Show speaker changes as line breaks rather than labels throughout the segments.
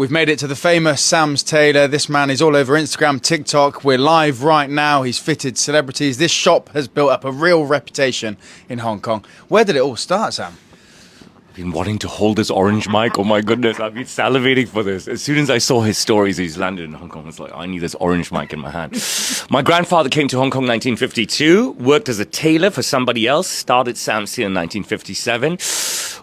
We've made it to the famous Sam's Tailor. This man is all over Instagram, TikTok. We're live right now. He's fitted celebrities. This shop has built up a real reputation in Hong Kong. Where did it all start, Sam?
I've been wanting to hold this orange mic. Oh my goodness, I've been salivating for this. As soon as I saw his stories, he's landed in Hong Kong. It's like, I need this orange mic in my hand. My grandfather came to Hong Kong in 1952, worked as a tailor for somebody else, started Sam's Tailor in 1957.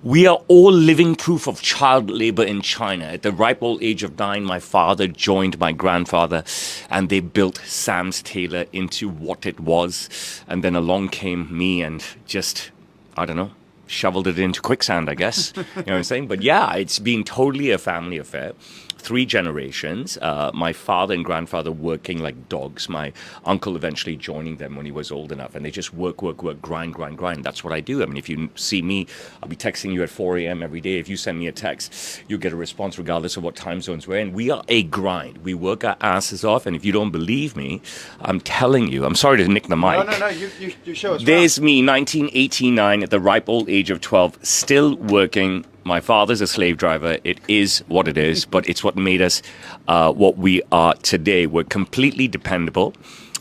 We are all living proof of child labor in China. At the ripe old age of 9, my father joined my grandfather and they built Sam's Tailor into what it was. And then along came me and just, I don't know, shoveled it into quicksand, I guess. You know what I'm saying? But yeah, it's been totally a family affair. 3 generations. My father and grandfather working like dogs. My uncle eventually joining them when he was old enough. And they just work, grind. That's what I do. I mean, if you see me, I'll be texting you at 4 a.m. every day. If you send me a text, you'll get a response regardless of what time zones we're in. We are a grind. We work our asses off. And if you don't believe me, I'm telling you. I'm sorry to nick the mic.
No. You show us.
There's me, 1989, at the ripe old age of 12, still working. My father's a slave driver. It is what it is, but it's what made us what we are today. We're completely dependable.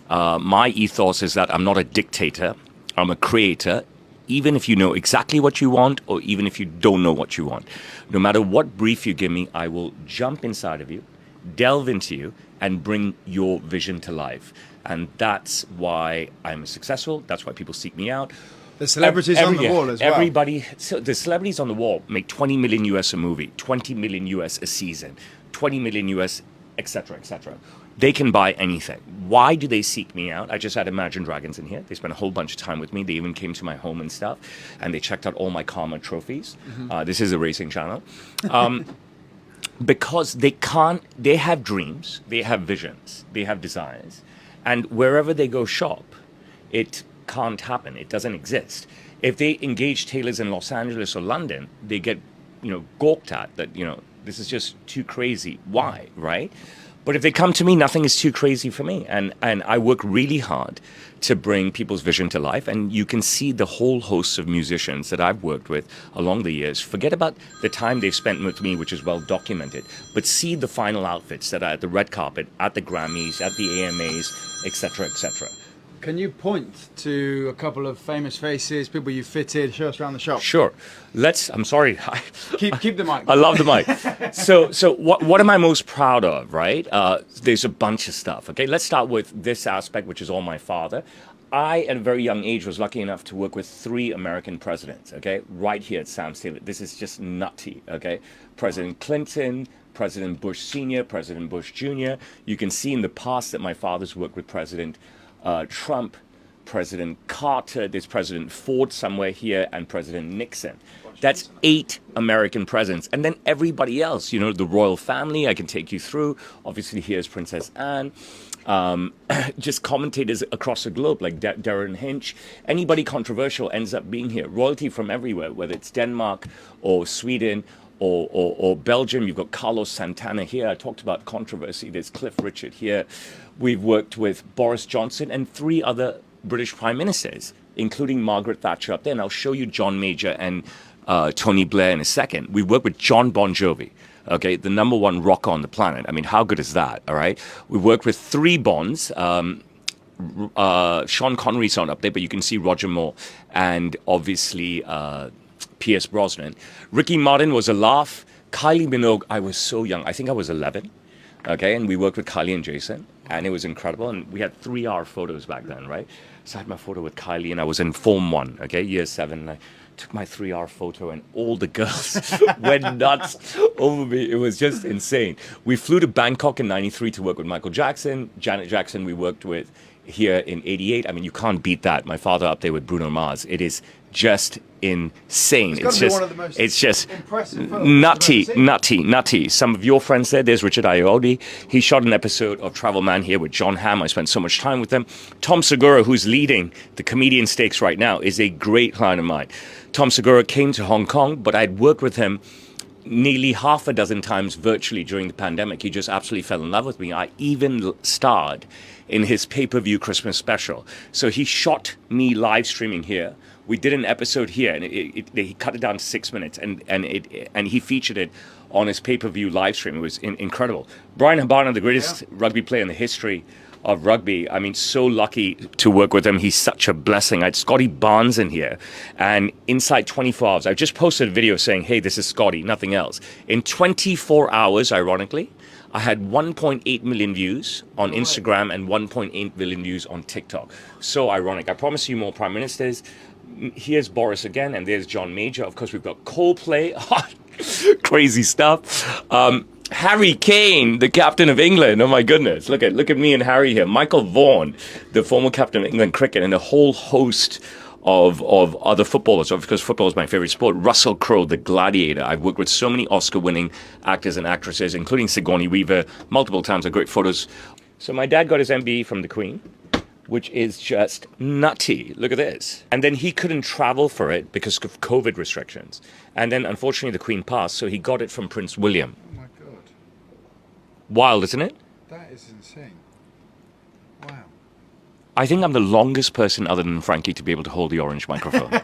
My ethos is that I'm not a dictator. I'm a creator. Even if you know exactly what you want, or even if you don't know what you want. No matter what brief you give me, I will jump inside of you, delve into you, and bring your vision to life. And that's why I'm successful. That's why people seek me out.
The celebrities on the wall as well.
Everybody, so the celebrities on the wall make 20 million US a movie, 20 million US a season, 20 million US, etc., etc. They can buy anything. Why do they seek me out? I just had Imagine Dragons in here. They spent a whole bunch of time with me. They even came to my home and stuff, and they checked out all my karma trophies. This is a racing channel. Because they have dreams, they have visions, they have desires, and wherever they go shop, it can't happen. It doesn't exist. If they engage tailors in Los Angeles or London, they get, gawked at that, this is just too crazy. Why, right? But if they come to me, nothing is too crazy for me. And I work really hard to bring people's vision to life. And you can see the whole host of musicians that I've worked with along the years. Forget about the time they've spent with me, which is well documented, but see the final outfits that are at the red carpet, at the Grammys, at the AMAs, etc., etc.
Can you point to a couple of famous faces, people you fitted? Show us around the shop.
Sure. I'm sorry.
Keep the mic.
I love the mic. So what am I most proud of, right? There's a bunch of stuff, okay? Let's start with this aspect, which is all my father. I, at a very young age, was lucky enough to work with 3 American presidents, okay? Right here at Sam's Tailor. This is just nutty, okay? President Clinton, President Bush Sr., President Bush Jr. You can see in the past that my father's worked with President Trump, President Carter, there's President Ford somewhere here, and President Nixon. That's 8 American presidents. And then everybody else, the royal family, I can take you through. Obviously, here's Princess Anne. Just commentators across the globe, like Darren Hinch. Anybody controversial ends up being here. Royalty from everywhere, whether it's Denmark or Sweden or Belgium. You've got Carlos Santana here. I talked about controversy. There's Cliff Richard here. We've worked with Boris Johnson and 3 other British prime ministers, including Margaret Thatcher up there. And I'll show you John Major and Tony Blair in a second. We worked with John Bon Jovi, okay, the #1 rocker on the planet. I mean, how good is that, all right? We worked with 3 Bonds. Sean Connery's not up there, but you can see Roger Moore and obviously Pierce Brosnan. Ricky Martin was a laugh. Kylie Minogue, I was so young. I think I was 11. Okay, and we worked with Kylie and Jason, and it was incredible. And we had 3-hour photos back then, right? So I had my photo with Kylie, and I was in Form 1, okay, year 7. And I took my 3-hour photo, and all the girls went nuts over me. It was just insane. We flew to Bangkok in 93 to work with Michael Jackson. Janet Jackson we worked with here in 88. I mean, you can't beat that. My father up there with Bruno Mars. It is just insane.
It's one of the most impressive films
nutty. Some of your friends there. There's Richard Ayoade. He shot an episode of Travel Man here with John Hamm. I spent so much time with them. Tom Segura, who's leading the Comedian Stakes right now, is a great client of mine. Tom Segura came to Hong Kong, but I'd worked with him nearly half a dozen times virtually during the pandemic. He just absolutely fell in love with me. I even starred in his pay-per-view Christmas special. So he shot me live streaming here We did an episode here, and he cut it down to 6 minutes, and he featured it on his pay-per-view live stream. It was incredible. Brian Habana, the greatest rugby player in the history of rugby. I mean, so lucky to work with him. He's such a blessing. I had Scotty Barnes in here, and inside 24 hours, I just posted a video saying, hey, this is Scotty, nothing else. In 24 hours, ironically, I had 1.8 million views on Instagram and 1.8 million views on TikTok. So ironic. I promise you more prime ministers. Here's Boris again, and there's John Major. Of course, we've got Coldplay. Crazy stuff. Harry Kane, the captain of England. Oh my goodness! Look at me and Harry here. Michael Vaughan, the former captain of England cricket, and a whole host of other footballers. Of course, football is my favorite sport. Russell Crowe, the Gladiator. I've worked with so many Oscar-winning actors and actresses, including Sigourney Weaver, multiple times. Of great photos. So my dad got his MBE from the Queen, which is just nutty. Look at this. And then he couldn't travel for it because of COVID restrictions. And then, unfortunately, the Queen passed, so he got it from Prince William.
Oh my God.
Wild, isn't it?
That is insane. Wow.
I think I'm the longest person other than Frankie to be able to hold the orange microphone.